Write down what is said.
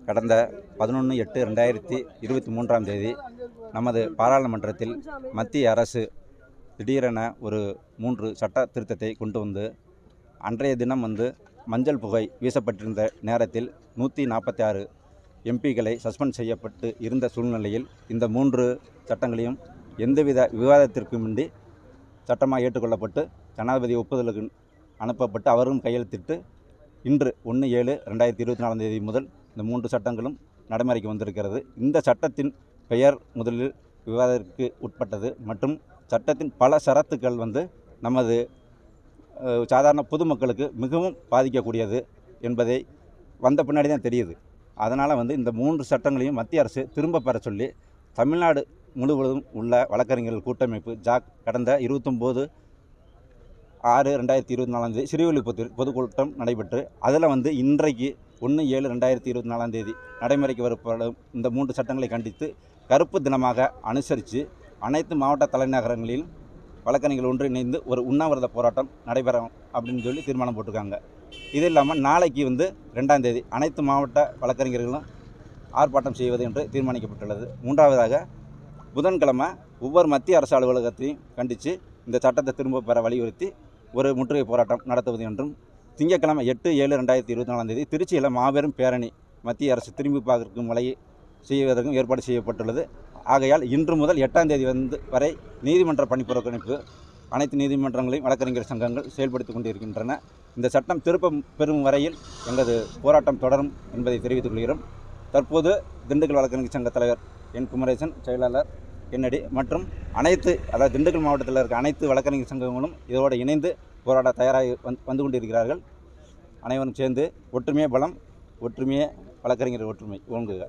கடந்த 11/8/2023 நமது பாராளுமன்றத்தில் மத்திய அரசு திடீரென ஒரு 3 சட்ட திருத்தத்தை கொண்டு வந்து அன்றைய தினம் மஞ்சள் புகை வீசப்பட்டிருந்த நேரத்தில் 146 எம்பிக்களை சஸ்பெண்ட் செய்யப்பட்டு இருந்த சூழ்நிலையில் இந்த 3 சட்டங்களையும் எந்தவித விவாதத்திற்குமின்றி சட்டமாக ஏற்றுக்கொள்ளப்பட்டு ஜனாதிபதி ஒப்புதலுக்கு அனுப்பப்பட்டு அவரும் கையெழுத்திட்டு இன்று 1/7/2024 முதல் இந்த 3 சட்டங்களும் நடைமுறைக்கு வந்திருக்கிறது. இந்த சட்டத்தின் பெயர் முதலில் விவாதத்திற்கு உட்பட்டது மற்றும் சட்டத்தின் பல ஷரத்துக்கள் நமது சாதாரண பொதுமக்களுக்கு மிகவும் பாதிக்கக்கூடியது என்பதை வந்த பின்னாடி தான் தெரியுது. அதனால் இந்த 3 சட்டங்களையும் மத்திய அரசு திரும்ப பெற சொல்லி தமிழ்நாடு முழுவதும் உள்ள வழக்கறிஞர்கள் கூட்டமைப்பு ஜாக் கடந்த 29/6/2024 ஸ்ரீவில்லிபுத்தூர் பொதுக்கூட்டம் நடைபெற்று அதில் இன்றைக்கு 1/7/2024 நடைமுறைக்கு வரப்படும் இந்த 3 சட்டங்களை கண்டித்து கருப்பு தினமாக அனுசரித்து அனைத்து மாவட்ட தலைநகரங்களில் வழக்கறிஞர்கள் ஒன்றிணைந்து ஒரு உண்ணாவிரத போராட்டம் நடைபெறும் அப்படின்னு சொல்லி தீர்மானம் போட்டிருக்காங்க. இது இல்லாமல் நாளைக்கு 2ஆம் தேதி அனைத்து மாவட்ட வழக்கறிஞர்களும் ஆர்ப்பாட்டம் செய்வது என்று தீர்மானிக்கப்பட்டுள்ளது. மூன்றாவதாக புதன்கிழமை ஒவ்வொரு மத்திய அரசு அலுவலகத்தையும் கண்டித்து இந்த சட்டத்தை திரும்ப பெற வலியுறுத்தி ஒரு முற்றுகை போராட்டம் நடத்துவது என்றும், திங்கட்கிழமை 8/7/2024 திருச்சியில் மாபெரும் பேரணி மத்திய அரசு திரும்பி பார்க்கும் வழி செய்வதற்கும் ஏற்பாடு செய்யப்பட்டுள்ளது. ஆகையால் இன்று முதல் 8ஆம் தேதி வரை நீதிமன்ற பணிப்புறக்கணிப்பு அனைத்து நீதிமன்றங்களையும் வழக்கறிஞர் சங்கங்கள் செயல்படுத்தி கொண்டிருக்கின்றன. இந்த சட்டம் திரும்ப பெறும் வரையில் எங்களது போராட்டம் தொடரும் என்பதை தெரிவித்துக் கொள்கிறோம். தற்போது திண்டுக்கல் வழக்கறிஞர் சங்க தலைவர் என் குமரேசன், செயலாளர் கென்னடி மற்றும் திண்டுக்கல் மாவட்டத்தில் இருக்க அனைத்து வழக்கறிஞர் சங்கங்களும் இதோடு இணைந்து போராட தயாராகி வந்து கொண்டிருக்கிறார்கள். அனைவரும் சேர்ந்து ஒற்றுமையே பலம், ஒற்றுமையே வழக்கறிஞர் ஒற்றுமை ஓங்குக.